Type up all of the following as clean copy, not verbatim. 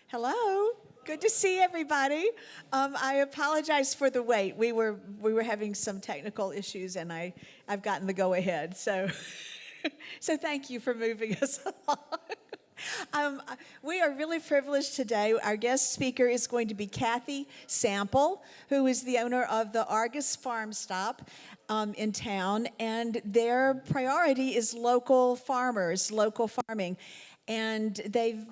Hello. Good to see everybody. I apologize for the wait. We were having some technical issues, and I've gotten the go ahead. So thank you for moving us along. We are really privileged today. Our guest speaker is going to be Kathy Sample, who is the owner of the Argus Farm Stop in town, and their priority is local farmers, local farming. And they've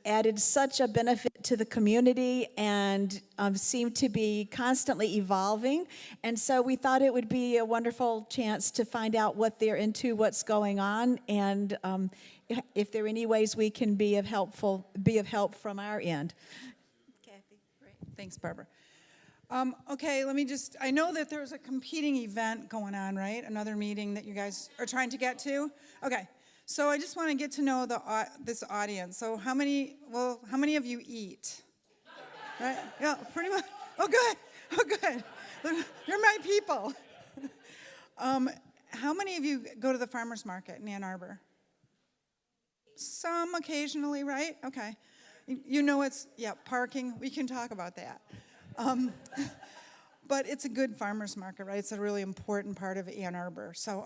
added such a benefit to the community and seem to be constantly evolving. And so we thought it would be a wonderful chance to find out what they're into, what's going on, and if there are any ways we can be of help from our end. Kathy. Great. Thanks, Barbara. Okay, I know that there's a competing event going on, right? Another meeting that you guys are trying to get to? Okay. So I just want to get to know this audience. So how many of you eat? Right? Yeah, pretty much. Oh, good. You're my people. How many of you go to the farmer's market in Ann Arbor? Some occasionally, right? Okay. You know parking. We can talk about that. But it's a good farmer's market, right? It's a really important part of Ann Arbor. So,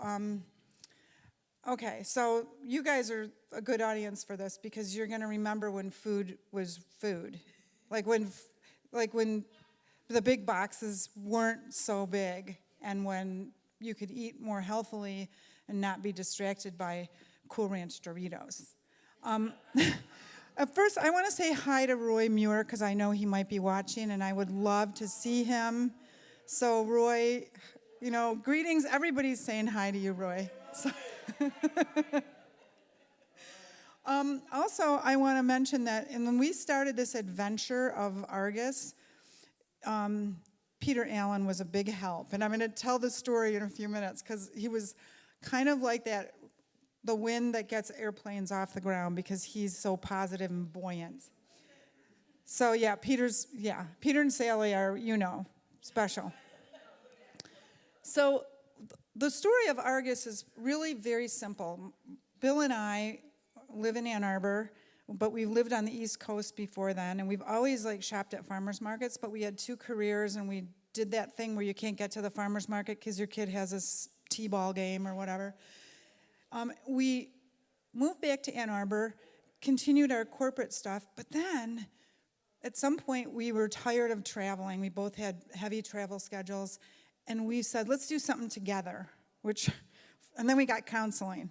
okay, so you guys are a good audience for this because you're going to remember when food was food. Like when the big boxes weren't so big and when you could eat more healthily and not be distracted by Cool Ranch Doritos. At first, I want to say hi to Roy Muir because I know he might be watching and I would love to see him. So Roy, greetings. Everybody's saying hi to you, Roy. So also, I want to mention that when we started this adventure of Argus, Peter Allen was a big help. And I'm going to tell the story in a few minutes because he was kind of like the wind that gets airplanes off the ground because he's so positive and buoyant. So Peter and Sally are, special. So the story of Argus is really very simple. Bill and I live in Ann Arbor, but we've lived on the East Coast before then, and we've always shopped at farmers markets, but we had 2 careers, and we did that thing where you can't get to the farmers market because your kid has a t-ball game or whatever. We moved back to Ann Arbor, continued our corporate stuff, but then at some point we were tired of traveling. We both had heavy travel schedules. And we said, let's do something together, and then we got counseling.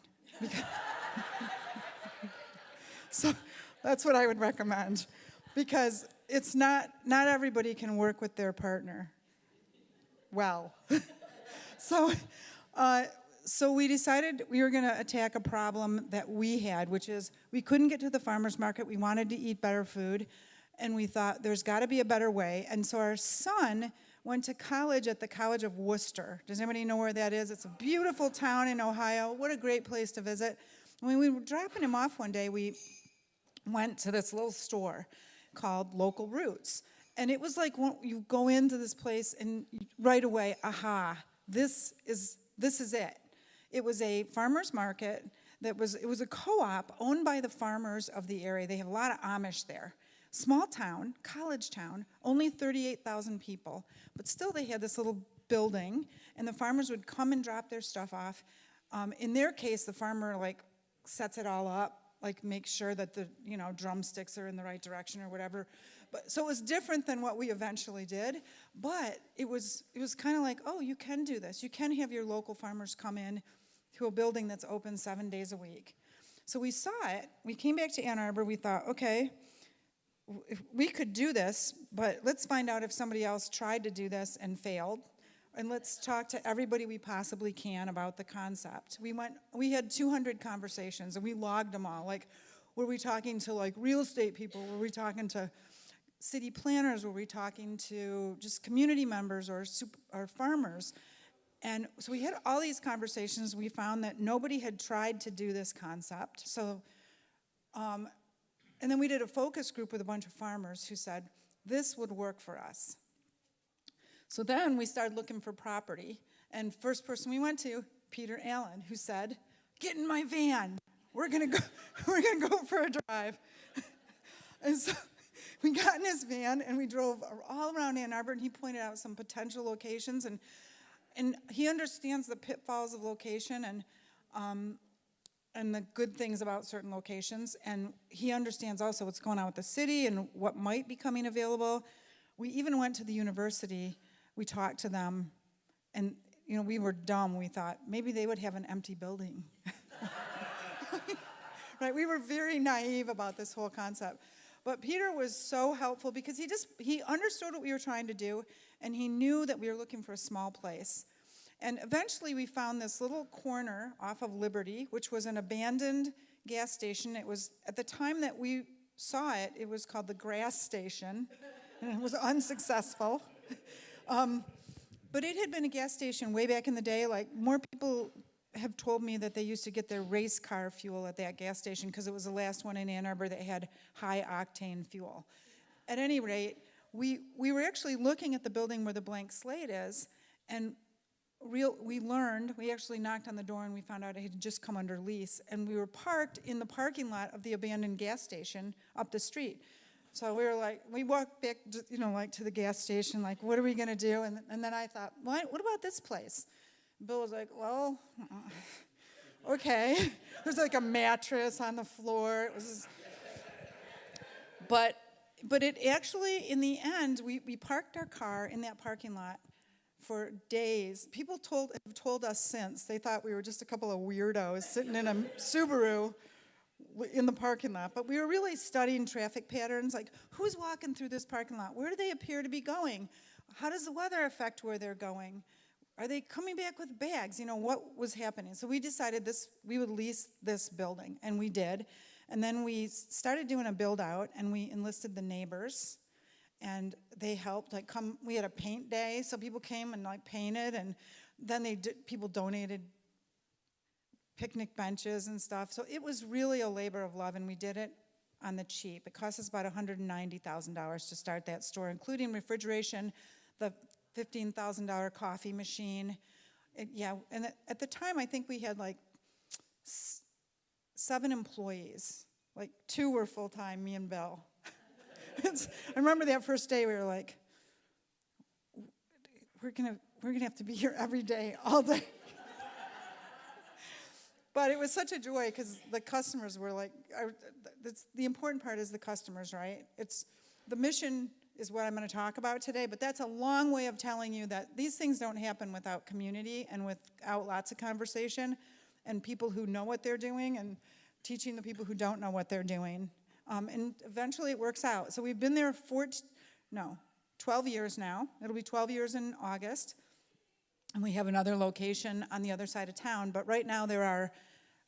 So that's what I would recommend, because it's not everybody can work with their partner well. So we decided we were going to attack a problem that we had, which is we couldn't get to the farmer's market. We wanted to eat better food, and we thought there's got to be a better way. And so our son went to college at the College of Worcester. Does anybody know where that is? It's a beautiful town in Ohio. What a great place to visit. When we were dropping him off one day, we went to this little store called Local Roots. And it was like when you go into this place and right away, aha, this is it. It was a farmer's market it was a co-op owned by the farmers of the area. They have a lot of Amish there. Small town, college town, only 38,000 people, but still they had this little building, and the farmers would come and drop their stuff off. In their case, the farmer sets it all up, makes sure that the drumsticks are in the right direction or whatever. So it was different than what we eventually did, but it was kind of oh, you can do this. You can have your local farmers come in to a building that's open 7 days a week. So we saw it. We came back to Ann Arbor. We thought, okay, if we could do this, but let's find out if somebody else tried to do this and failed, and let's talk to everybody we possibly can about the concept. We had 200 conversations, and we logged them all. Were we talking to real estate people? Were we talking to city planners? Were we talking to just community members or farmers? And so we had all these conversations. We found that nobody had tried to do this concept. So. And then we did a focus group with a bunch of farmers who said, this would work for us. So then we started looking for property. And first person we went to, Peter Allen, who said, get in my van. We're gonna go for a drive. And we got in his van and we drove all around Ann Arbor, and he pointed out some potential locations, and he understands the pitfalls of location and the good things about certain locations, and he understands also what's going on with the city and what might be coming available. We even went to the university. We talked to them, and we were dumb. We thought maybe they would have an empty building. Right? We were very naive about this whole concept. But Peter was so helpful because he understood what we were trying to do, and he knew that we were looking for a small place. And eventually we found this little corner off of Liberty, which was an abandoned gas station. It was, at the time that we saw it, it was called the Grass Station, and it was unsuccessful. But it had been a gas station way back in the day. Like, more people have told me that they used to get their race car fuel at that gas station because it was the last one in Ann Arbor that had high octane fuel. At any rate, we were actually looking at the building where the blank slate is, and we actually knocked on the door and we found out it had just come under lease, and we were parked in the parking lot of the abandoned gas station up the street. So we were like, we walked back, to the gas station, like, what are we gonna do? And then I thought, what about this place? Bill was like, well, okay. There's like a mattress on the floor. It was, but it actually, in the end, we parked our car in that parking lot for days. People have told us since they thought we were just a couple of weirdos sitting in a Subaru in the parking lot. But we were really studying traffic patterns, like who's walking through this parking lot? Where do they appear to be going? How does the weather affect where they're going? Are they coming back with bags? What was happening? So we decided we would lease this building, and we did. And then we started doing a build out, and we enlisted the neighbors, and they helped. We had a paint day, so people came and painted, and then people donated picnic benches and stuff. So it was really a labor of love, and we did it on the cheap. It cost us about $190,000 to start that store, including refrigeration, the $15,000 coffee machine. And at the time, I think we had 7 employees. 2 were full-time, me and Bill. I remember that first day, we were like, we're gonna have to be here every day, all day. But it was such a joy because the customers were the important part is the customers, right? The mission is what I'm going to talk about today, but that's a long way of telling you that these things don't happen without community and without lots of conversation and people who know what they're doing and teaching the people who don't know what they're doing. And eventually it works out. So we've been there 12 years now. It'll be 12 years in August. And we have another location on the other side of town. But right now there are,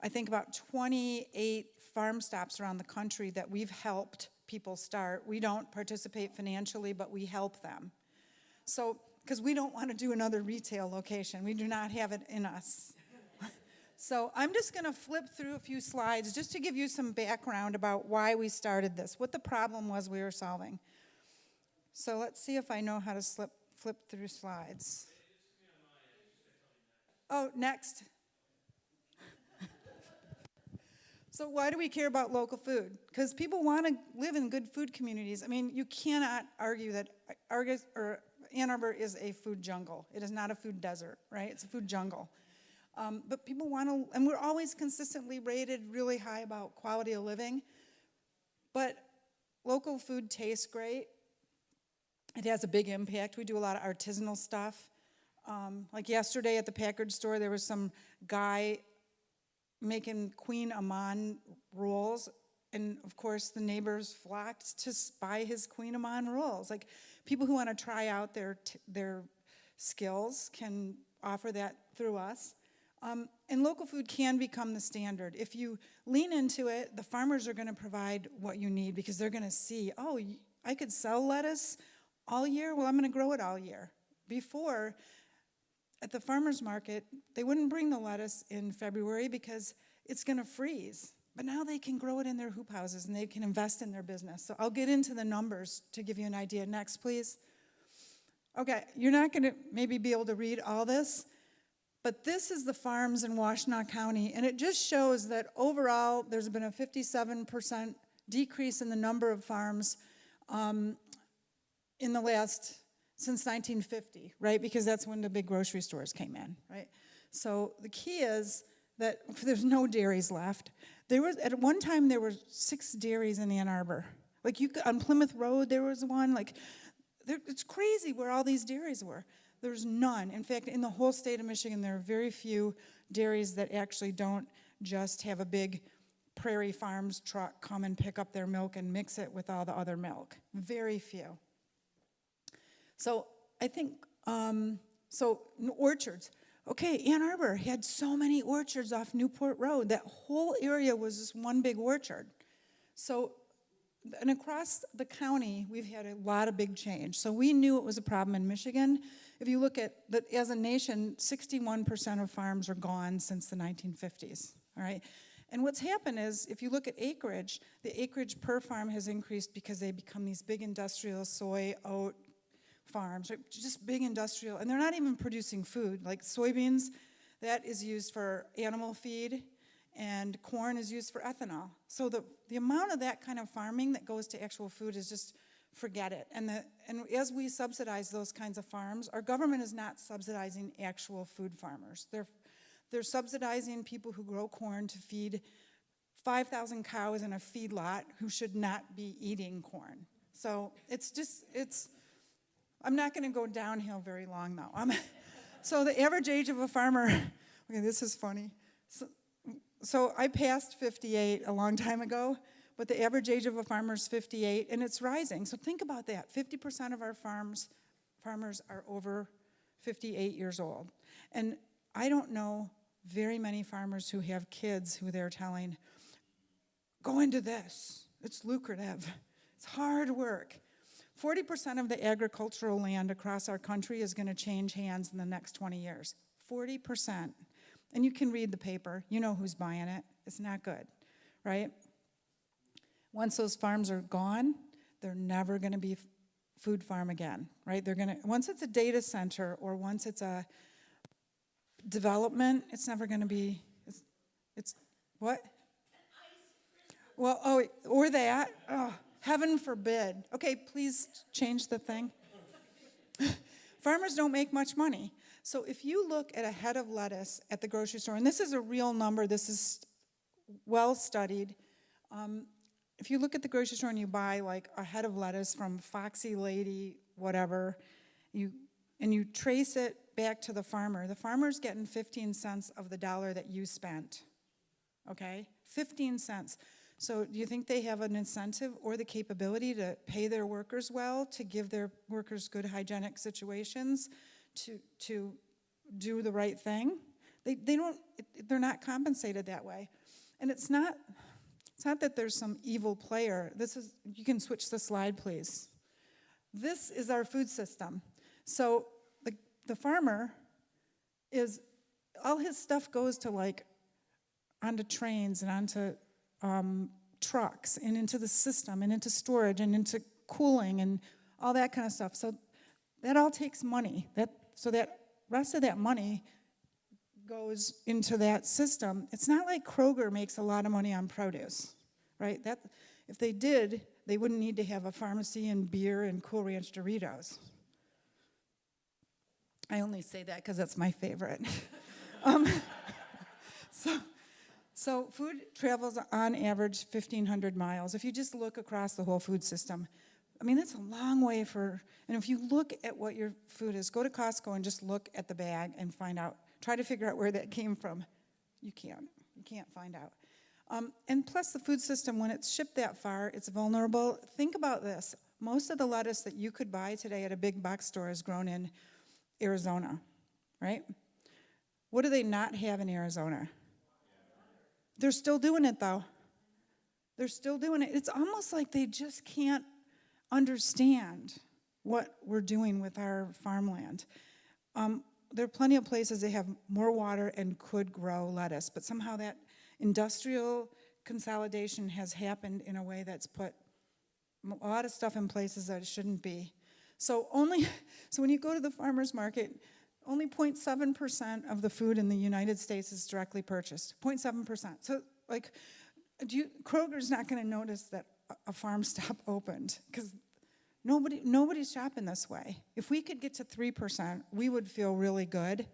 I think, about 28 farm stops around the country that we've helped people start. We don't participate financially, but we help them. So, because we don't want to do another retail location. We do not have it in us. So I'm just going to flip through a few slides just to give you some background about why we started this, what the problem was we were solving. So let's see if I know how to flip through slides. Oh, next. So why do we care about local food? Because people want to live in good food communities. I mean, you cannot argue that Ann Arbor is a food jungle. It is not a food desert, right? It's a food jungle. But people want to, and we're always consistently rated really high about quality of living. But local food tastes great. It has a big impact. We do a lot of artisanal stuff. Like yesterday at the Packard store, there was some guy making Queen Amman rolls, and of course the neighbors flocked to buy his Queen Amman rolls. Like, people who want to try out their skills can offer that through us. And local food can become the standard. If you lean into it, the farmers are going to provide what you need because they're going to see, oh, I could sell lettuce all year? Well, I'm going to grow it all year. Before, at the farmer's market, they wouldn't bring the lettuce in February because it's going to freeze. But now they can grow it in their hoop houses and they can invest in their business. So I'll get into the numbers to give you an idea. Next, please. Okay, you're not going to maybe be able to read all this, but this is the farms in Washtenaw County, and it just shows that overall there's been a 57% decrease in the number of farms in the last, since 1950, right? Because that's when the big grocery stores came in, right? So the key is that there's no dairies left. There was, at one time, there were 6 dairies in Ann Arbor. Like on Plymouth Road, there was one. Like, it's crazy where all these dairies were. There's none. In fact, in the whole state of Michigan, there are very few dairies that actually don't just have a big Prairie Farms truck come and pick up their milk and mix it with all the other milk. Very few. So I think, orchards. Okay, Ann Arbor had so many orchards off Newport Road. That whole area was just one big orchard. So, and across the county, we've had a lot of big change. So we knew it was a problem in Michigan. If you look at, as a nation, 61% of farms are gone since the 1950s, all right? And what's happened is, if you look at acreage, the acreage per farm has increased because they become these big industrial soy, oat farms, right? Just big industrial, and they're not even producing food. Like soybeans, that is used for animal feed, and corn is used for ethanol. So the amount of that kind of farming that goes to actual food is just, forget it. And as we subsidize those kinds of farms, our government is not subsidizing actual food farmers. They're subsidizing people who grow corn to feed 5,000 cows in a feedlot who should not be eating corn. So I'm not going to go downhill very long though. So the average age of a farmer, okay, this is funny. So I passed 58 a long time ago, but the average age of a farmer is 58, and it's rising. So think about that. 50% of our farmers are over 58 years old. And I don't know very many farmers who have kids who they're telling, go into this. It's lucrative. It's hard work. 40% of the agricultural land across our country is going to change hands in the next 20 years. 40%. And you can read the paper. You know who's buying it. It's not good, right? Once those farms are gone, they're never going to be food farm again, right? Once it's a data center or once it's a development, it's never going to be, it's what? Well, or that. Oh, heaven forbid. Okay, please change the thing. Farmers don't make much money. So if you look at a head of lettuce at the grocery store, and this is a real number, this is well studied. If you look at the grocery store and you buy like a head of lettuce from Foxy Lady, whatever, and you trace it back to the farmer's getting 15 cents of the dollar that you spent, okay? 15 cents. So do you think they have an incentive or the capability to pay their workers well, to give their workers good hygienic situations, to do the right thing? They're not compensated that way. And it's not that there's some evil player. You can switch the slide, please. This is our food system. So the farmer all his stuff goes to onto trains and onto trucks and into the system and into storage and into cooling and all that kind of stuff. So that all takes money. So that rest of that money goes into that system. It's not like Kroger makes a lot of money on produce, right? If they did, they wouldn't need to have a pharmacy and beer and Cool Ranch Doritos. I only say that because that's my favorite. So food travels on average 1,500 miles. If you just look across the whole food system, I mean, that's a long way and if you look at what your food is, go to Costco and just look at the bag and try to figure out where that came from. You can't find out. And plus the food system, when it's shipped that far, it's vulnerable. Think about this. Most of the lettuce that you could buy today at a big box store is grown in Arizona, right? What do they not have in Arizona? They're still doing it, though. They're still doing it. It's almost like they just can't understand what we're doing with our farmland. There are plenty of places that have more water and could grow lettuce, but somehow that industrial consolidation has happened in a way that's put a lot of stuff in places that it shouldn't be. So when you go to the farmer's market, only 0.7% of the food in the United States is directly purchased. 0.7%. So Kroger's not going to notice that a farm stop opened because Nobody's shopping this way. If we could get to 3%, we would feel really good,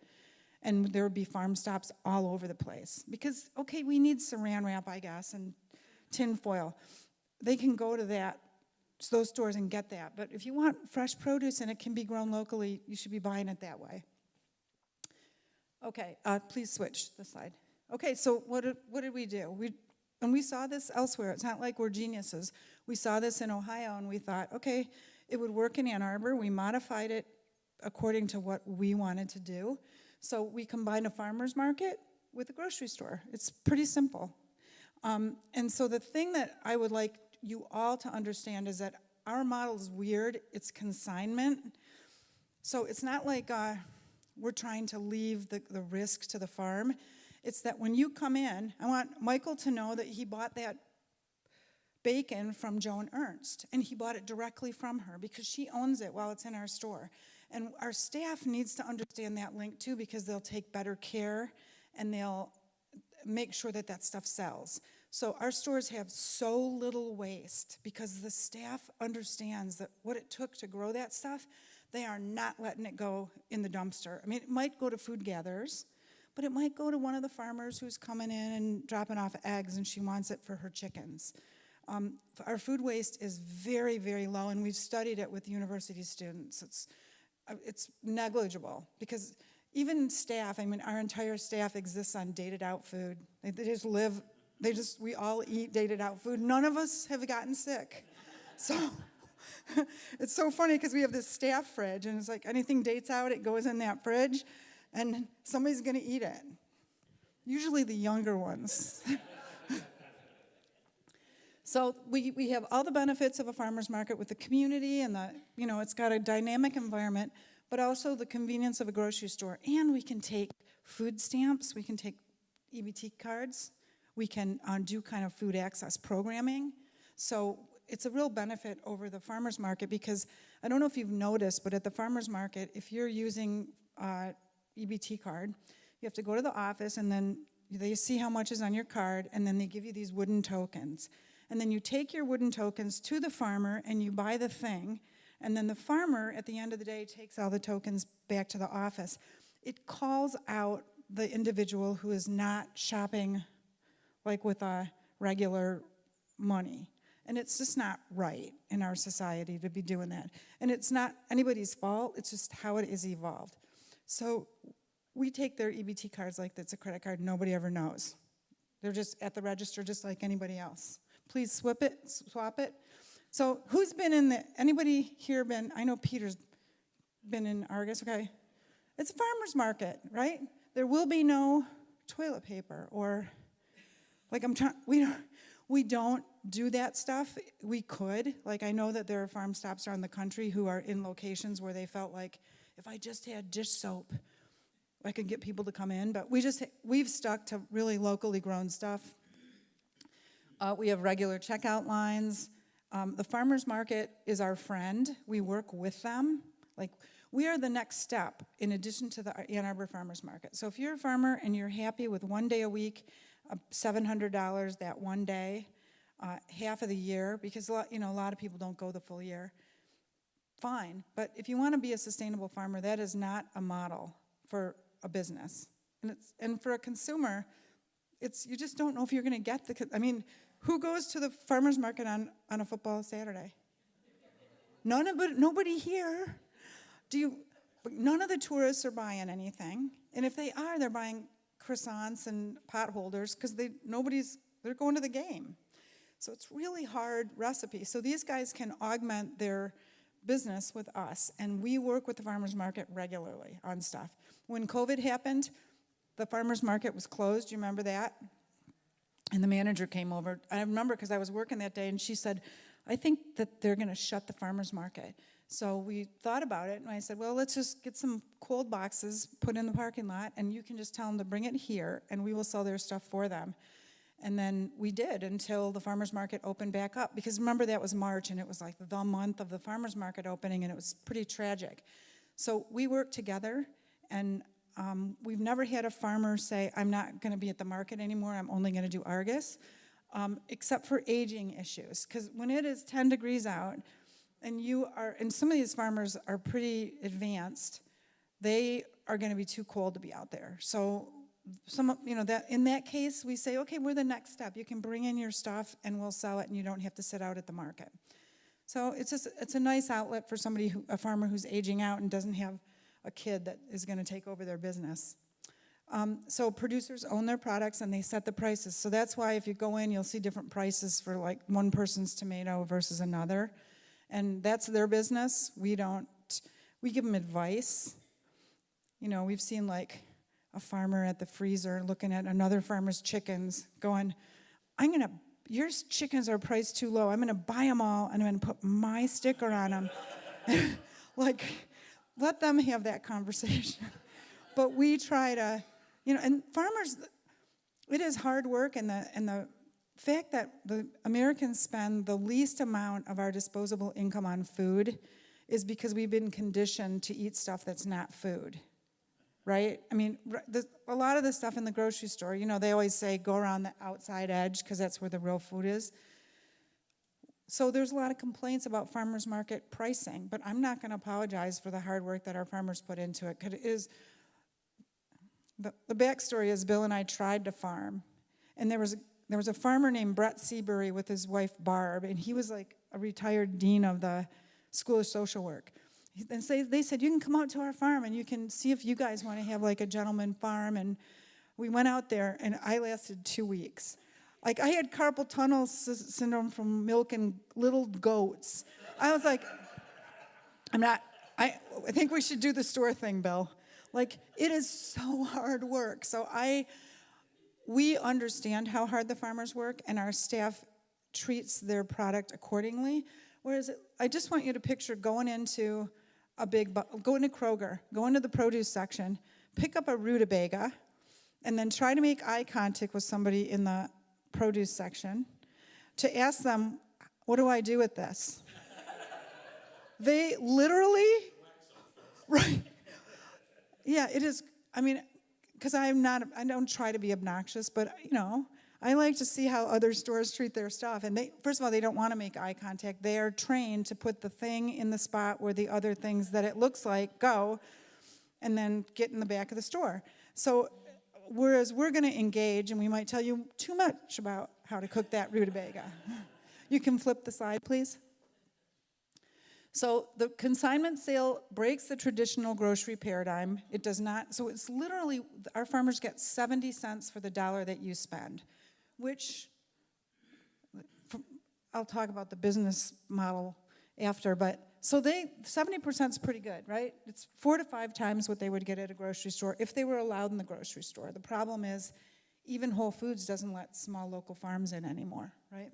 and there would be farm stops all over the place. Because, okay, we need saran wrap, I guess, and tin foil. They can go to those stores and get that. But if you want fresh produce and it can be grown locally, you should be buying it that way. Okay, please switch the slide. Okay, so what did we do? We saw this elsewhere. It's not like we're geniuses. We saw this in Ohio, and we thought, okay, it would work in Ann Arbor. We modified it according to what we wanted to do. So we combined a farmer's market with a grocery store. It's pretty simple. And so the thing that I would like you all to understand is that our model is weird. It's consignment. So it's not like we're trying to leave the risk to the farm. It's that when you come in, I want Michael to know that he bought that bacon from Joan Ernst, and he bought it directly from her because she owns it while it's in our store. And our staff needs to understand that link too, because they'll take better care and they'll make sure that that stuff sells. So our stores have so little waste because the staff understands that what it took to grow that stuff, they are not letting it go in the dumpster. I mean, it might go to food gatherers, but it might go to one of the farmers who's coming in and dropping off eggs and she wants it for her chickens. Our food waste is very, very low, and we've studied it with university students. It's negligible because even staff, I mean, our entire staff exists on dated out food. We all eat dated out food. None of us have gotten sick. So it's so funny because we have this staff fridge, and it's like anything dates out, it goes in that fridge, and somebody's going to eat it. Usually the younger ones. So we have all the benefits of a farmer's market with the community and it's got a dynamic environment, but also the convenience of a grocery store. And we can take food stamps, we can take EBT cards, we can do kind of food access programming. So it's a real benefit over the farmer's market because I don't know if you've noticed, but at the farmer's market, if you're using EBT card, you have to go to the office and then they see how much is on your card, and then they give you these wooden tokens. And then you take your wooden tokens to the farmer and you buy the thing, and then the farmer at the end of the day takes all the tokens back to the office. It calls out the individual who is not shopping like with a regular money. And it's just not right in our society to be doing that. And it's not anybody's fault, it's just how it is evolved. So we take their EBT cards like it's a credit card, nobody ever knows. They're just at the register just like anybody else. Please swap it. So who's been anybody here been, I know Peter's been in Argus, okay? It's a farmer's market, right? There will be no toilet paper or, we don't do that stuff. We could, I know that there are farm stops around the country who are in locations where they felt like, if I just had dish soap, I could get people to come in, but we've stuck to really locally grown stuff. We have regular checkout lines. The farmer's market is our friend. We work with them. We are the next step in addition to the Ann Arbor Farmer's Market. So if you're a farmer and you're happy with 1 day a week, $700 that 1 day, half of the year, because a lot of people don't go the full year, fine. But if you want to be a sustainable farmer, that is not a model for a business. And for a consumer, you just don't know if you're going to get who goes to the farmer's market on a football Saturday? Nobody here. None of the tourists are buying anything. And if they are, they're buying croissants and pot holders because they're going to the game. So it's really hard recipe. So these guys can augment their business with us, and we work with the farmer's market regularly on stuff. When COVID happened, the farmer's market was closed. You remember that? And the manager came over. I remember because I was working that day, and she said, I think that they're going to shut the farmer's market. So we thought about it, and I said, well, let's just get some cold boxes, put in the parking lot, and you can just tell them to bring it here, and we will sell their stuff for them. And then we did until the farmer's market opened back up. Because remember, that was March, and it was like the month of the farmer's market opening, and it was pretty tragic. So we worked together, and we've never had a farmer say, I'm not going to be at the market anymore, I'm only going to do Argus, except for aging issues. Because when it is 10 degrees out, and some of these farmers are pretty advanced, they are going to be too cold to be out there. So that in that case, we say, okay, we're the next step. You can bring in your stuff and we'll sell it and you don't have to sit out at the market. So it's a nice outlet for a farmer who's aging out and doesn't have a kid that is going to take over their business. So producers own their products and they set the prices. So that's why if you go in, you'll see different prices for like one person's tomato versus another. And that's their business. We give them advice. We've seen like a farmer at the freezer looking at another farmer's chickens going, your chickens are priced too low. I'm going to buy them all and I'm going to put my sticker on them. Like, let them have that conversation. But we try to, and farmers, it is hard work, and the fact that the Americans spend the least amount of our disposable income on food is because we've been conditioned to eat stuff that's not food, right? I mean, a lot of the stuff in the grocery store, they always say go around the outside edge because that's where the real food is. So there's a lot of complaints about farmers market pricing, but I'm not going to apologize for the hard work that our farmers put into it, because it is. The backstory is Bill and I tried to farm, and there was a farmer named Brett Seabury with his wife Barb, and he was like a retired dean of the School of Social Work. And they said, you can come out to our farm and you can see if you guys want to have like a gentleman farm. And we went out there, and I lasted 2 weeks. Like, I had carpal tunnel syndrome from milking little goats. I was like, I think we should do the store thing, Bill. Like, it is so hard work. So we understand how hard the farmers work, and our staff treats their product accordingly. Whereas I just want you to picture going into go into Kroger, go into the produce section, pick up a rutabaga, and then try to make eye contact with somebody in the produce section to ask them, what do I do with this? They literally, right. Yeah, it is. I mean, because I don't try to be obnoxious, but I like to see how other stores treat their stuff. And first of all, they don't want to make eye contact. They are trained to put the thing in the spot where the other things that it looks like go, and then get in the back of the store. So whereas we're going to engage, and we might tell you too much about how to cook that rutabaga. You can flip the slide, please. So the consignment sale breaks the traditional grocery paradigm. It does not. So it's literally, our farmers get 70 cents for the dollar that you spend, which I'll talk about the business model after. But so 70% is pretty good, right? It's 4 to 5 times what they would get at a grocery store if they were allowed in the grocery store. The problem is even Whole Foods doesn't let small local farms in anymore, right?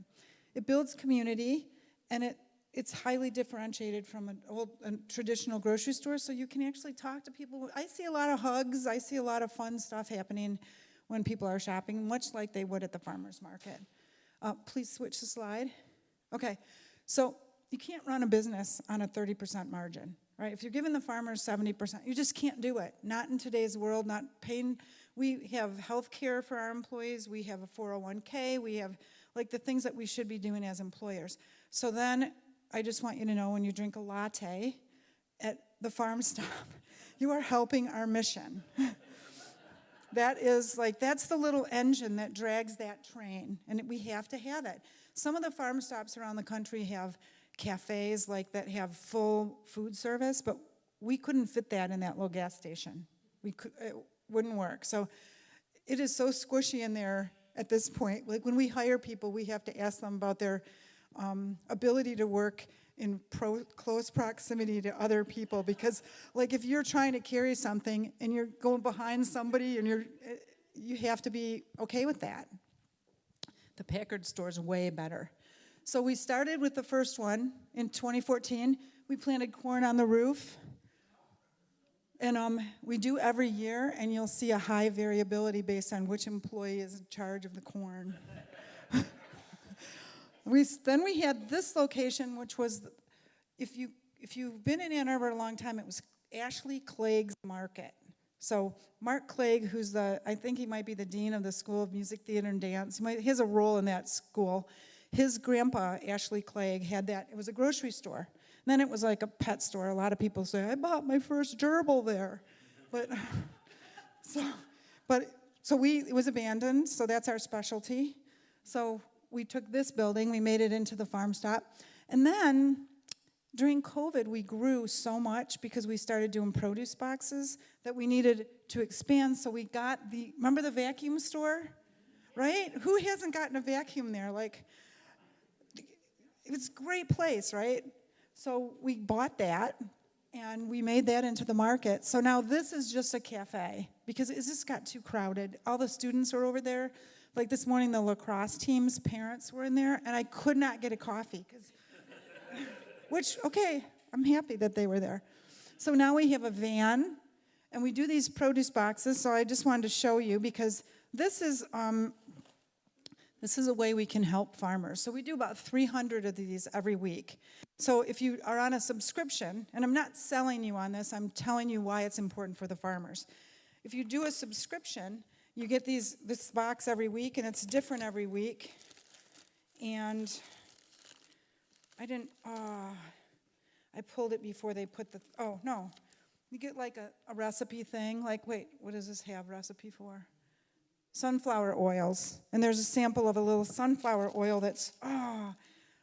It builds community, and it's highly differentiated from a traditional grocery store, so you can actually talk to people. I see a lot of hugs. I see a lot of fun stuff happening when people are shopping, much like they would at the farmer's market. Please switch the slide. Okay, so you can't run a business on a 30% margin, right? If you're giving the farmers 70%, you just can't do it. Not in today's world, not paying. We have health care for our employees. We have a 401k. We have like the things that we should be doing as employers. So then I just want you to know, when you drink a latte at the farm stop, you are helping our mission. That's the little engine that drags that train, and we have to have it. Some of the farm stops around the country have cafes that have full food service, but we couldn't fit that in that little gas station. It wouldn't work. So it is so squishy in there at this point. Like, when we hire people, we have to ask them about their ability to work in close proximity to other people, because like if you're trying to carry something and you're going behind somebody, and you have to be okay with that. The Packard store is way better. So we started with the first one in 2014. We planted corn on the roof, and we do every year, and you'll see a high variability based on which employee is in charge of the corn. Then we had this location, which was, if you've been in Ann Arbor a long time, it was Ashley Clegg's Market. So Mark Clegg, who's I think he might be the dean of the School of Music, Theater, and Dance. He has a role in that school. His grandpa, Ashley Clegg, had that. It was a grocery store. Then it was like a pet store. A lot of people say, I bought my first gerbil there. But it was abandoned, so that's our specialty. So we took this building, we made it into the farm stop. And then during COVID, we grew so much because we started doing produce boxes that we needed to expand. So we got remember the vacuum store? Right? Who hasn't gotten a vacuum there? Like, it's a great place, right? So we bought that, and we made that into the market. So now this is just a cafe, because it just got too crowded. All the students are over there. Like this morning, the lacrosse team's parents were in there, and I could not get a coffee, which, okay, I'm happy that they were there. So now we have a van, and we do these produce boxes, so I just wanted to show you, because this is a way we can help farmers. So we do about 300 of these every week. So if you are on a subscription, and I'm not selling you on this, I'm telling you why it's important for the farmers. If you do a subscription, you get this box every week, and it's different every week. And I pulled it before they put no. You get like a recipe thing, like, wait, what does this have recipe for? Sunflower oils. And there's a sample of a little sunflower oil that's,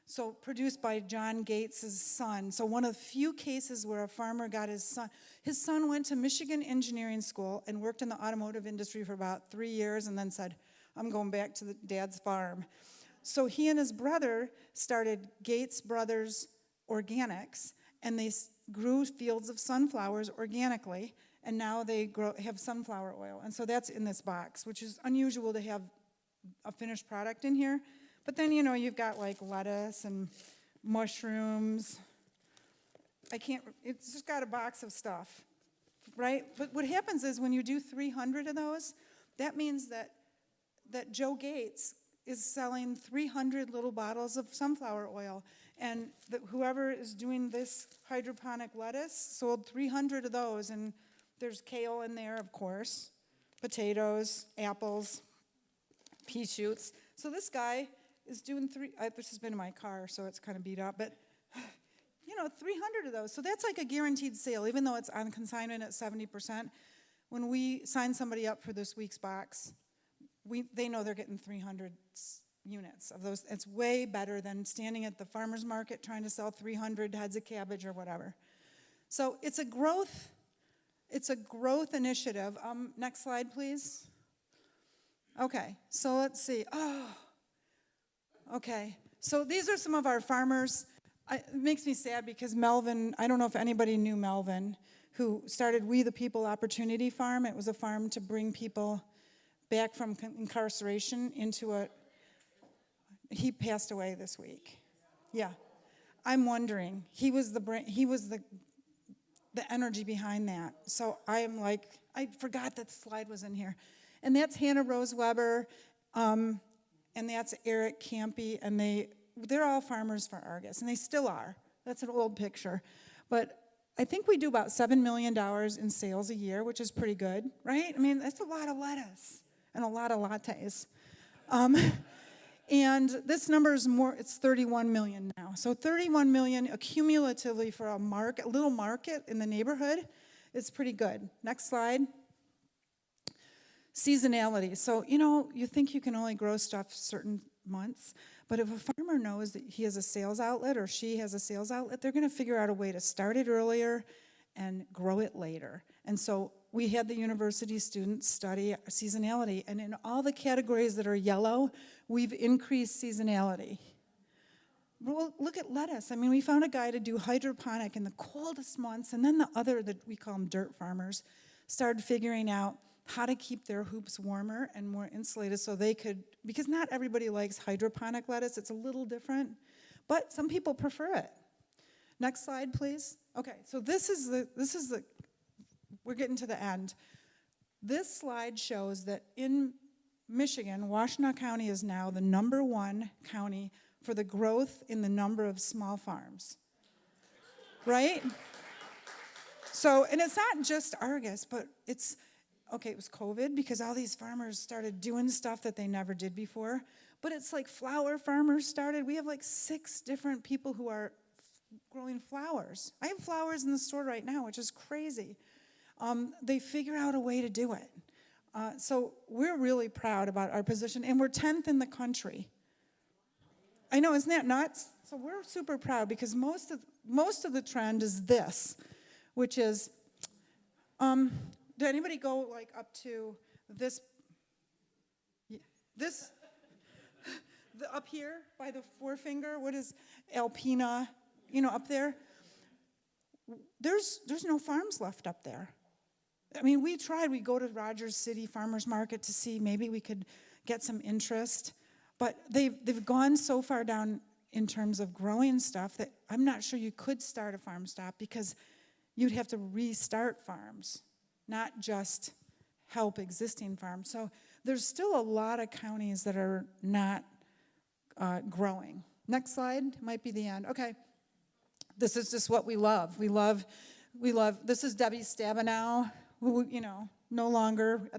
so produced by John Gates' son. So one of the few cases where a farmer got his son went to Michigan Engineering School and worked in the automotive industry for about 3 years and then said, I'm going back to dad's farm. So he and his brother started Gates Brothers Organics, and they grew fields of sunflowers organically, and now they have sunflower oil. And so that's in this box, which is unusual to have a finished product in here. But then, you've got like lettuce and mushrooms. It's just got a box of stuff, right? But what happens is when you do 300 of those, that means that Joe Gates is selling 300 little bottles of sunflower oil. And whoever is doing this hydroponic lettuce sold 300 of those. And there's kale in there, of course, potatoes, apples, pea shoots. So this guy is doing this has been in my car, so it's kind of beat up, but 300 of those. So that's like a guaranteed sale, even though it's on consignment at 70%. When we sign somebody up for this week's box, they know they're getting 300 units of those. It's way better than standing at the farmer's market trying to sell 300 heads of cabbage or whatever. So it's a growth initiative. Next slide, please. Okay, so let's see. Okay, so these are some of our farmers. It makes me sad because Melvin, I don't know if anybody knew Melvin, who started We the People Opportunity Farm. It was a farm to bring people back from incarceration into he passed away this week. Yeah, I'm wondering. He was the energy behind that. So I forgot that slide was in here. And that's Hannah Rose Weber, and that's Eric Campy, and they're all farmers for Argus, and they still are. That's an old picture. But I think we do about $7 million in sales a year, which is pretty good, right? I mean, that's a lot of lettuce and a lot of lattes. And this number is more, it's 31 million now. So 31 million accumulatively for a little market in the neighborhood is pretty good. Next slide. Seasonality. So, you think you can only grow stuff certain months, but if a farmer knows that he has a sales outlet or she has a sales outlet, they're going to figure out a way to start it earlier and grow it later. And so we had the university students study seasonality, and in all the categories that are yellow, we've increased seasonality. Well, look at lettuce. I mean, we found a guy to do hydroponic in the coldest months, and then the other, that we call them dirt farmers, started figuring out how to keep their hoops warmer and more insulated so they could, because not everybody likes hydroponic lettuce, it's a little different, but some people prefer it. Next slide, please. Okay, so we're getting to the end. This slide shows that in Michigan, Washtenaw County is now the #1 county for the growth in the number of small farms, right? So, and it's not just Argus, but it was COVID because all these farmers started doing stuff that they never did before. But it's like flower farmers started. We have like 6 different people who are growing flowers. I have flowers in the store right now, which is crazy. They figure out a way to do it. So we're really proud about our position, and we're 10th in the country. I know, isn't that nuts? So we're super proud because most of the trend is this, which is, did anybody go like up to this, up here by the forefinger? What is Alpina, up there? There's no farms left up there. I mean, we tried. We go to Rogers City Farmers Market to see maybe we could get some interest, but they've gone so far down in terms of growing stuff that I'm not sure you could start a farm stop because you'd have to restart farms, not just help existing farms. So there's still a lot of counties that are not growing. Next slide might be the end. Okay, this is just what we love. We love. This is Debbie Stabenow, who no longer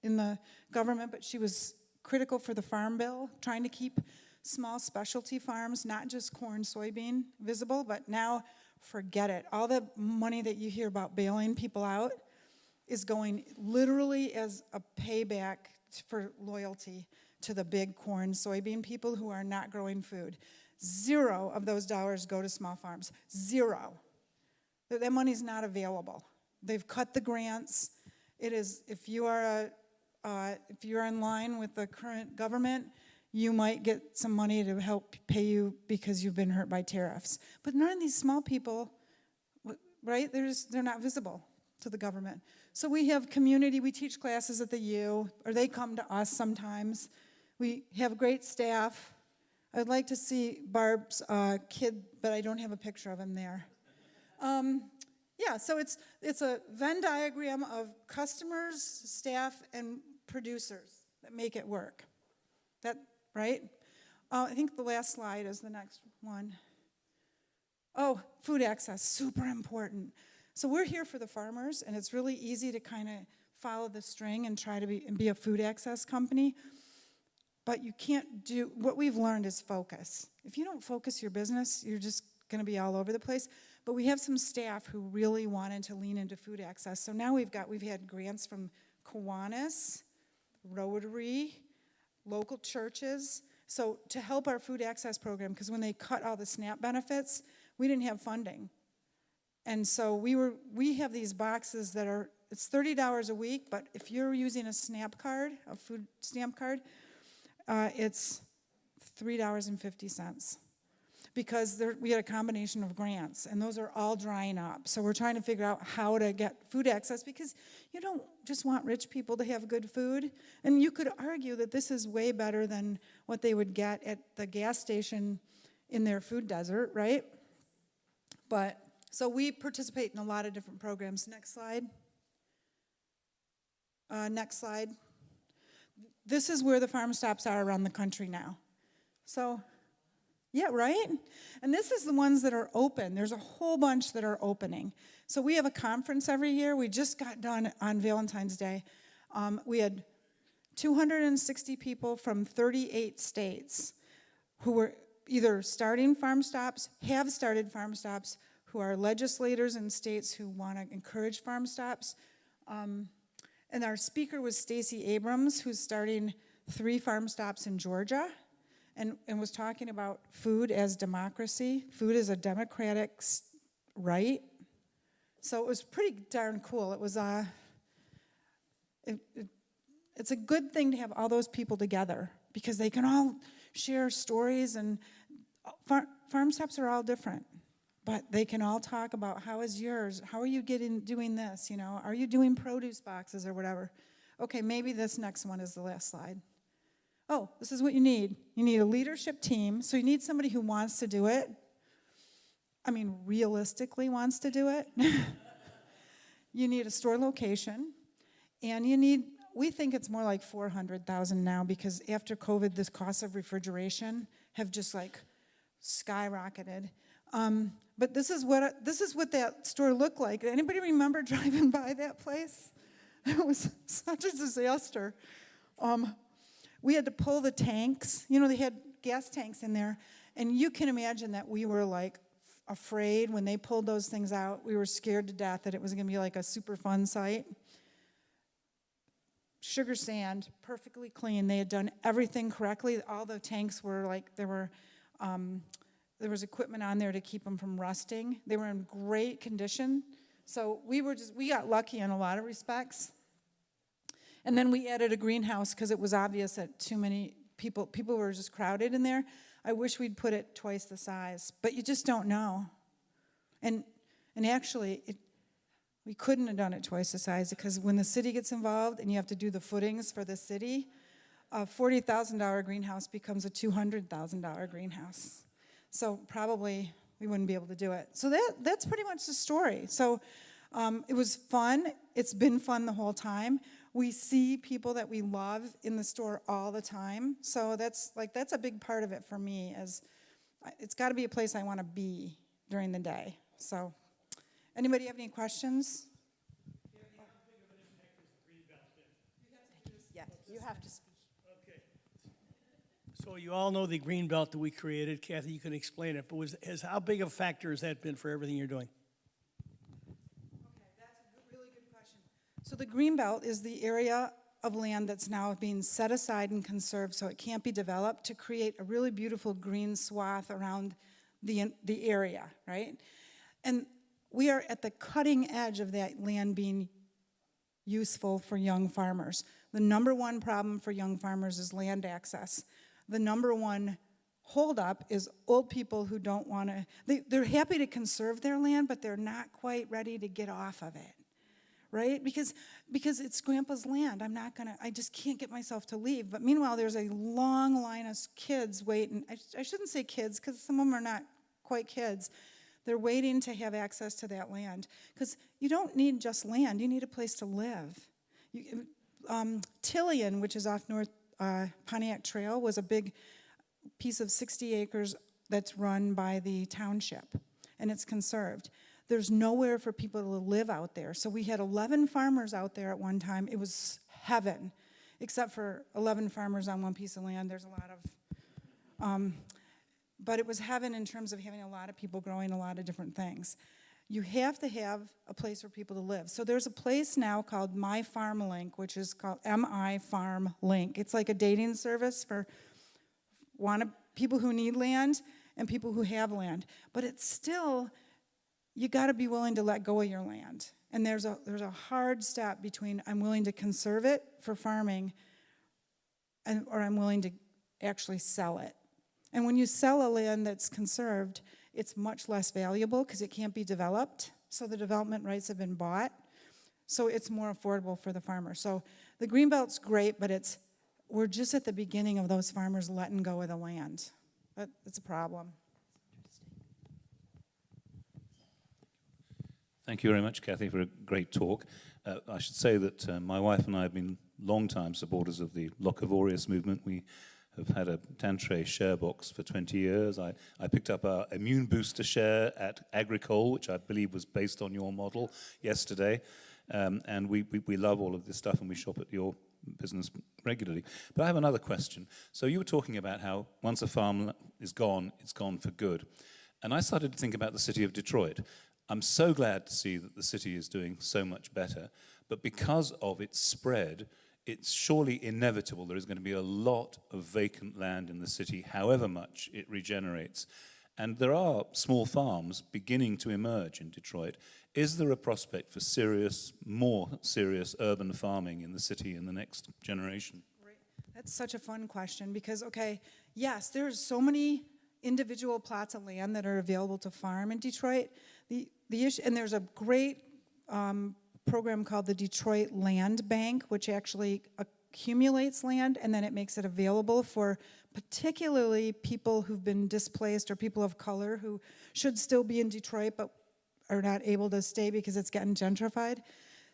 in the government, but she was critical for the Farm Bill, trying to keep small specialty farms, not just corn, soybean, visible, but now forget it. All the money that you hear about bailing people out is going literally as a payback for loyalty to the big corn, soybean people who are not growing food. 0 of those dollars go to small farms. 0. That money's not available. They've cut the grants. It is, if you're in line with the current government, you might get some money to help pay you because you've been hurt by tariffs. But none of these small people, right? They're not visible to the government. So we have community. We teach classes at the U, or they come to us sometimes. We have great staff. I'd like to see Barb's kid, but I don't have a picture of him there. Yeah, so it's a Venn diagram of customers, staff, and producers that make it work. That right? I think the last slide is the next one. Oh, food access, super important. So we're here for the farmers, and it's really easy to kind of follow the string and try to be a food access company. But you can't do, what we've learned is focus. If you don't focus your business, you're just going to be all over the place. But we have some staff who really wanted to lean into food access. So now we've had grants from Kiwanis, Rotary, local churches. So to help our food access program, because when they cut all the SNAP benefits, we didn't have funding. And so we have these boxes that are, it's $30 a week, but if you're using a SNAP card, a food stamp card, it's $3.50. Because we had a combination of grants, and those are all drying up. So we're trying to figure out how to get food access, because you don't just want rich people to have good food. And you could argue that this is way better than what they would get at the gas station in their food desert, right? But, so we participate in a lot of different programs. Next slide. Next slide. This is where the farm stops are around the country now. So, yeah, right? And this is the ones that are open. There's a whole bunch that are opening. So we have a conference every year. We just got done on Valentine's Day. We had 260 people from 38 states who were either starting farm stops, have started farm stops, who are legislators in states who want to encourage farm stops. And our speaker was Stacey Abrams, who's starting 3 farm stops in Georgia. And was talking about food as democracy. Food is a democratic right. So it was pretty darn cool. It was it's a good thing to have all those people together, because they can all share stories, and farm stops are all different. But they can all talk about, how is yours? How are you doing this? Are you doing produce boxes or whatever? Okay, maybe this next one is the last slide. Oh, this is what you need. You need a leadership team. So you need somebody who wants to do it. I mean, realistically wants to do it. You need a store location. And we think it's more like $400,000 now, because after COVID, the costs of refrigeration have just like skyrocketed. But this is what that store looked like. Anybody remember driving by that place? It was such a disaster. We had to pull the tanks. They had gas tanks in there. And you can imagine that we were like afraid when they pulled those things out. We were scared to death that it was going to be like a super fun site. Sugar sand, perfectly clean. They had done everything correctly. All the tanks were like, there was equipment on there to keep them from rusting. They were in great condition. So we got lucky in a lot of respects. And then we added a greenhouse because it was obvious that too many people were just crowded in there. I wish we'd put it twice the size, but you just don't know. And actually, we couldn't have done it twice the size because when the city gets involved and you have to do the footings for the city, a $40,000 greenhouse becomes a $200,000 greenhouse. So probably we wouldn't be able to do it. So that's pretty much the story. So it was fun. It's been fun the whole time. We see people that we love in the store all the time. So that's a big part of it for me. It's got to be a place I want to be during the day. So, anybody have any questions? Yes, you have to speak. Okay. So you all know the green belt that we created. Kathy, you can explain it, but how big of a factor has that been for everything you're doing? Okay, that's a really good question. So the green belt is the area of land that's now being set aside and conserved so it can't be developed to create a really beautiful green swath around the area, right? And we are at the cutting edge of that land being useful for young farmers. The number one problem for young farmers is land access. The number one holdup is old people who don't want to, they're happy to conserve their land, but they're not quite ready to get off of it, right? Because it's grandpa's land. I just can't get myself to leave. But meanwhile, there's a long line of kids waiting. I shouldn't say kids, because some of them are not quite kids. They're waiting to have access to that land. Because you don't need just land, you need a place to live. Tillian, which is off North Pontiac Trail, was a big piece of 60 acres that's run by the township, and it's conserved. There's nowhere for people to live out there. So we had 11 farmers out there at one time. It was heaven, except for 11 farmers on one piece of land. There's a lot of, but it was heaven in terms of having a lot of people growing a lot of different things. You have to have a place for people to live. So there's a place now called My Farm Link, which is called MI Farm Link. It's like a dating service for people who need land and people who have land. But it's still, you got to be willing to let go of your land. And there's a hard step between I'm willing to conserve it for farming or I'm willing to actually sell it. And when you sell a land that's conserved, it's much less valuable because it can't be developed. So the development rights have been bought. So it's more affordable for the farmer. So the Greenbelt's great, but we're just at the beginning of those farmers letting go of the land. It's a problem. Thank you very much, Kathy, for a great talk. I should say that my wife and I have been long-time supporters of the Locavorius movement. We have had a Tantray share box for 20 years. I picked up our immune booster share at Agricole, which I believe was based on your model yesterday. And we love all of this stuff, and we shop at your business regularly. But I have another question. So you were talking about how once a farm is gone, it's gone for good. And I started to think about the city of Detroit. I'm so glad to see that the city is doing so much better, but because of its spread, it's surely inevitable there is going to be a lot of vacant land in the city, however much it regenerates. And there are small farms beginning to emerge in Detroit. Is there a prospect for more serious urban farming in the city in the next generation? Right. That's such a fun question because, okay, yes, there's so many individual plots of land that are available to farm in Detroit. The issue, and there's a great program called the Detroit Land Bank, which actually accumulates land and then it makes it available for particularly people who've been displaced or people of color who should still be in Detroit but are not able to stay because it's getting gentrified.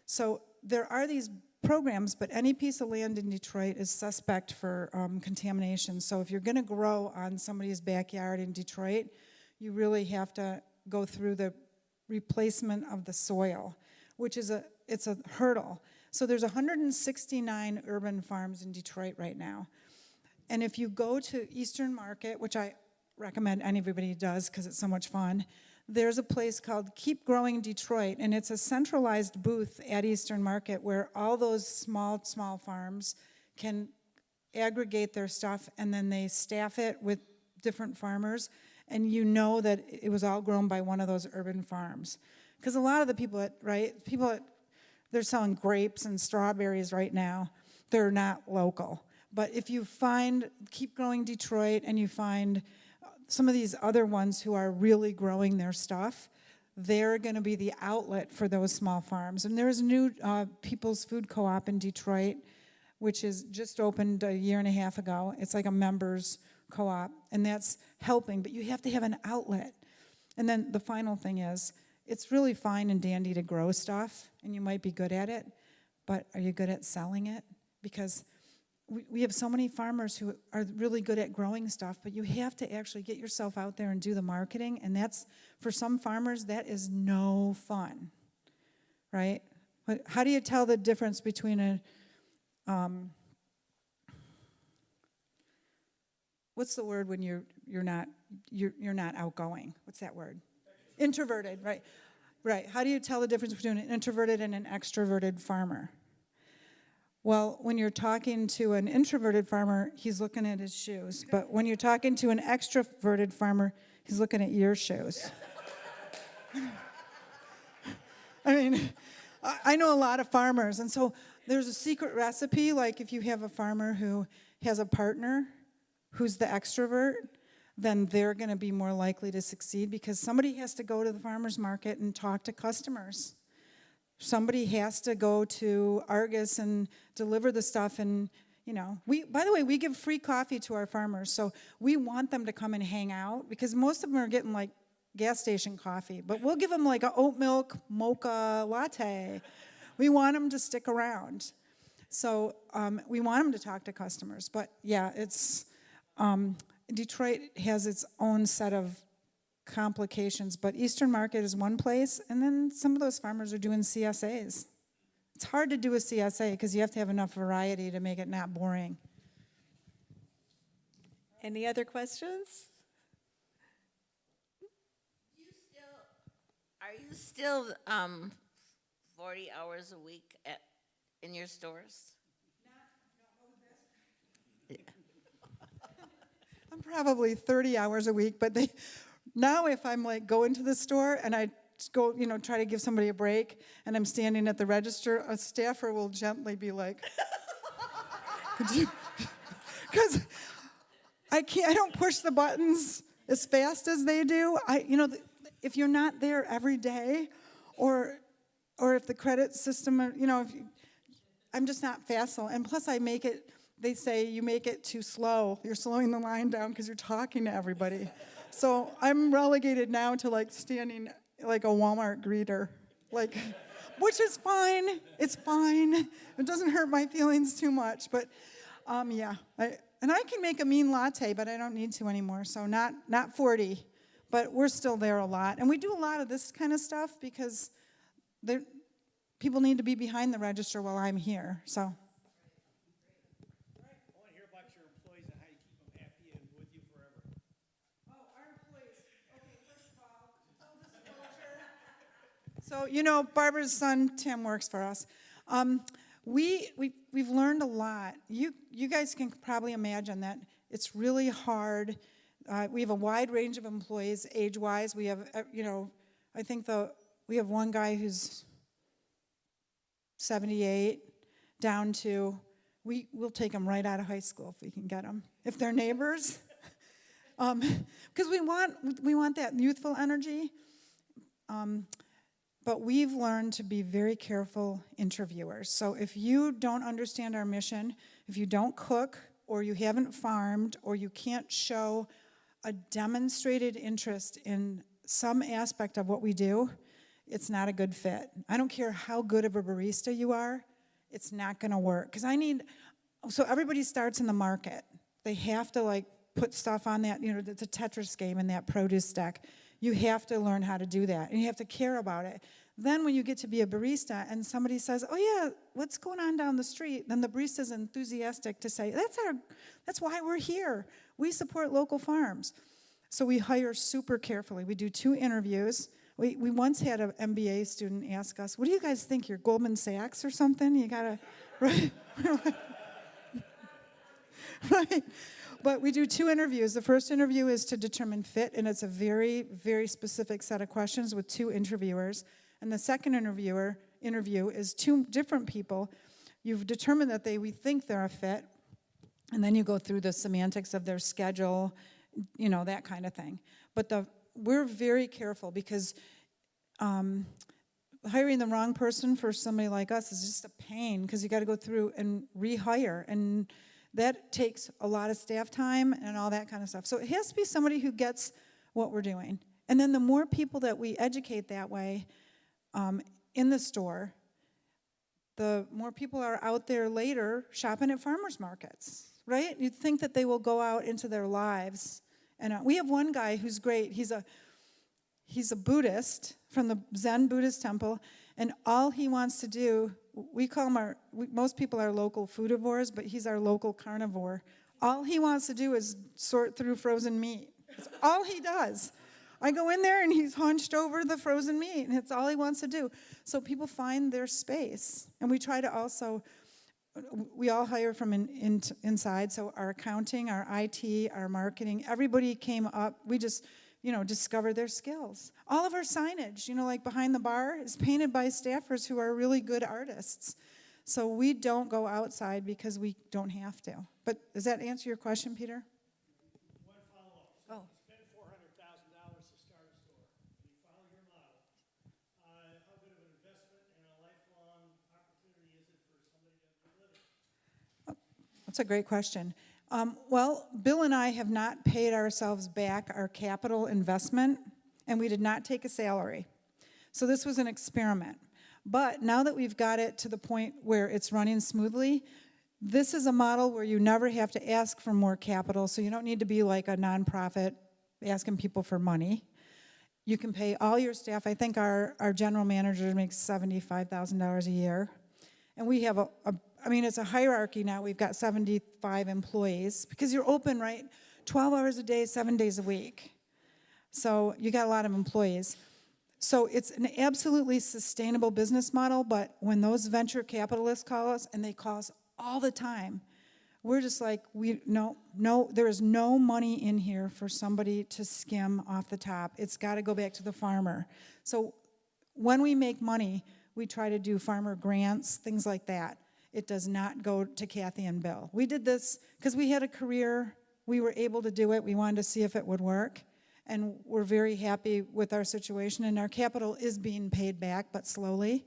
So there are these programs, but any piece of land in Detroit is suspect for contamination. So if you're going to grow on somebody's backyard in Detroit, you really have to go through the replacement of the soil, which is it's a hurdle. So there's 169 urban farms in Detroit right now. And if you go to Eastern Market, which I recommend everybody does because it's so much fun, there's a place called Keep Growing Detroit, and it's a centralized booth at Eastern Market where all those small farms can aggregate their stuff, and then they staff it with different farmers, and you know that it was all grown by one of those urban farms. Because a lot of the people they're selling grapes and strawberries right now, they're not local. But if you find Keep Growing Detroit and you find some of these other ones who are really growing their stuff, they're going to be the outlet for those small farms. And there's a new People's Food Co-op in Detroit, which is just opened a year and a half ago. It's like a members co-op, and that's helping, but you have to have an outlet. And then the final thing is, it's really fine and dandy to grow stuff, and you might be good at it, but are you good at selling it? Because we have so many farmers who are really good at growing stuff, but you have to actually get yourself out there and do the marketing, and that's, for some farmers, that is no fun, right? But how do you tell the difference between what's the word when you're not outgoing? What's that word? Introverted, right? Right. How do you tell the difference between an introverted and an extroverted farmer? Well, when you're talking to an introverted farmer, he's looking at his shoes. But when you're talking to an extroverted farmer, he's looking at your shoes. I mean, I know a lot of farmers, and so there's a secret recipe, like if you have a farmer who has a partner who's the extrovert, then they're going to be more likely to succeed because somebody has to go to the farmer's market and talk to customers. Somebody has to go to Argus and deliver the stuff, and by the way, we give free coffee to our farmers, so we want them to come and hang out because most of them are getting like gas station coffee, but we'll give them like a oat milk mocha latte. We want them to stick around. So we want them to talk to customers, but yeah, it's Detroit has its own set of complications, but Eastern Market is one place, and then some of those farmers are doing CSAs. It's hard to do a CSA because you have to have enough variety to make it not boring. Any other questions? Are you still 40 hours a week in your stores? I'm probably 30 hours a week, but now if I'm like going to the store and I go, try to give somebody a break and I'm standing at the register, a staffer will gently be like, because I don't push the buttons as fast as they do. If you're not there every day, or if the credit system, I'm just not fast. And plus I make it. They say you make it too slow. You're slowing the line down because you're talking to everybody. So I'm relegated now to like standing like a Walmart greeter, which is fine. It's fine. It doesn't hurt my feelings too much. But yeah, I can make a mean latte, but I don't need to anymore. So not 40, but we're still there a lot. And we do a lot of this kind of stuff because people need to be behind the register while I'm here. So. So, Barbara's son, Tim, works for us. We've learned a lot. You guys can probably imagine that it's really hard. We have a wide range of employees, age-wise. We have, I think we have one guy who's 78, down to, we'll take them right out of high school if we can get them, if they're neighbors. Because we want that youthful energy. But we've learned to be very careful interviewers. So if you don't understand our mission, if you don't cook, or you haven't farmed, or you can't show a demonstrated interest in some aspect of what we do, it's not a good fit. I don't care how good of a barista you are, it's not gonna work. So everybody starts in the market. They have to put stuff on that, it's a Tetris game in that produce deck. You have to learn how to do that, and you have to care about it. Then when you get to be a barista and somebody says, oh yeah, what's going on down the street? Then the barista's enthusiastic to say, that's why we're here. We support local farms. So we hire super carefully. We do 2 interviews. We once had an MBA student ask us, what do you guys think, you're Goldman Sachs or something? You gotta, right? Right. But we do 2 interviews. The first interview is to determine fit, and it's a very, very specific set of questions with 2 interviewers. And the second interview is 2 different people. You've determined that we think they're a fit, and then you go through the semantics of their schedule, that kind of thing. But we're very careful because hiring the wrong person for somebody like us is just a pain because you got to go through and rehire, and that takes a lot of staff time and all that kind of stuff. So it has to be somebody who gets what we're doing. And then the more people that we educate that way in the store, the more people are out there later shopping at farmers markets, right? You'd think that they will go out into their lives. And we have one guy who's great. He's a Buddhist from the Zen Buddhist temple, and all he wants to do, we call him most people are local foodivores, but he's our local carnivore. All he wants to do is sort through frozen meat. That's all he does. I go in there and he's hunched over the frozen meat, and it's all he wants to do. So people find their space. And we try to also, we all hire from inside, so our accounting, our IT, our marketing, everybody came up. We just, discover their skills. All of our signage, like behind the bar, is painted by staffers who are really good artists. So we don't go outside because we don't have to. But does that answer your question, Peter? One follow-up. So you spend $400,000 to start a store. You follow your model. How good of an investment and a lifelong opportunity is it for somebody to live in? That's a great question. Well, Bill and I have not paid ourselves back our capital investment, and we did not take a salary. So this was an experiment. But now that we've got it to the point where it's running smoothly, this is a model where you never have to ask for more capital, so you don't need to be like a nonprofit asking people for money. You can pay all your staff. I think our general manager makes $75,000 a year. And we have it's a hierarchy now. We've got 75 employees because you're open, right? 12 hours a day, 7 days a week. So you got a lot of employees. So it's an absolutely sustainable business model, but when those venture capitalists call us, and they call us all the time, we're just like, no, there is no money in here for somebody to skim off the top. It's got to go back to the farmer. So when we make money, we try to do farmer grants, things like that. It does not go to Kathy and Bill. We did this because we had a career. We were able to do it. We wanted to see if it would work. And we're very happy with our situation. And our capital is being paid back, but slowly.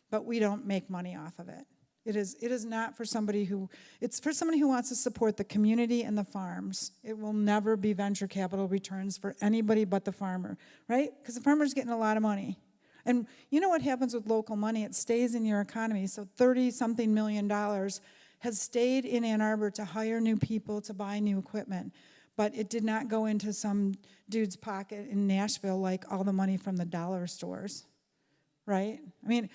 But we don't make money off of it. It is not for somebody who, it's for somebody who wants to support the community and the farms. It will never be venture capital returns for anybody but the farmer, right? Because the farmer's getting a lot of money. And you know what happens with local money? It stays in your economy. So $30-something million has stayed in Ann Arbor to hire new people, to buy new equipment. But it did not go into some dude's pocket in Nashville like all the money from the dollar stores, right? I mean,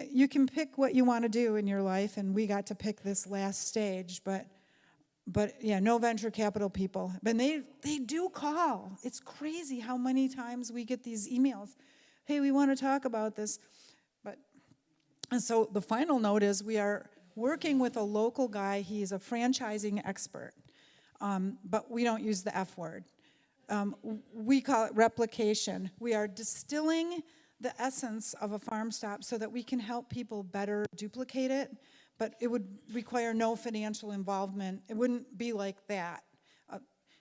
you can pick what you want to do in your life, and we got to pick this last stage, but yeah, no venture capital people. But they do call. It's crazy how many times we get these emails. Hey, we want to talk about this. And so the final note is we are working with a local guy. He's a franchising expert, but we don't use the F word. We call it replication. We are distilling the essence of a farm stop so that we can help people better duplicate it, but it would require no financial involvement. It wouldn't be like that.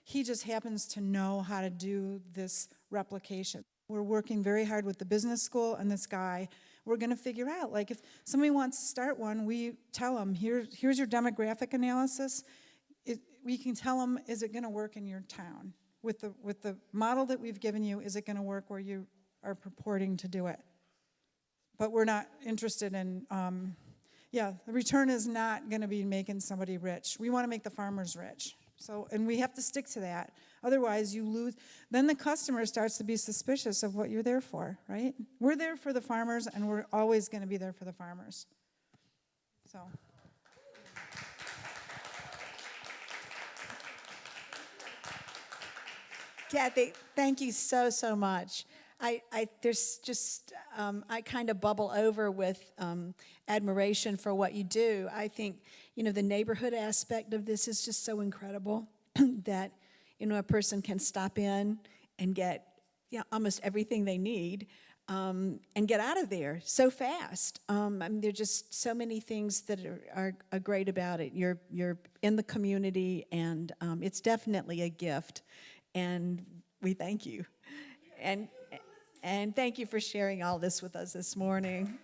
He just happens to know how to do this replication. We're working very hard with the business school and this guy. We're going to figure out, like, if somebody wants to start one, we tell them, here's your demographic analysis. We can tell them, is it going to work in your town? With the model that we've given you, is it going to work where you are purporting to do it? But we're not interested in, the return is not going to be making somebody rich. We want to make the farmers rich. So, and we have to stick to that. Otherwise, you lose. Then the customer starts to be suspicious of what you're there for, right? We're there for the farmers, and we're always going to be there for the farmers. So. Kathy, thank you so, so much. There's just, I kind of bubble over with admiration for what you do. I think, the neighborhood aspect of this is just so incredible that, a person can stop in and get, almost everything they need and get out of there so fast. I mean, there are just so many things that are great about it. You're in the community, and it's definitely a gift. And we thank you. And thank you for sharing all this with us this morning.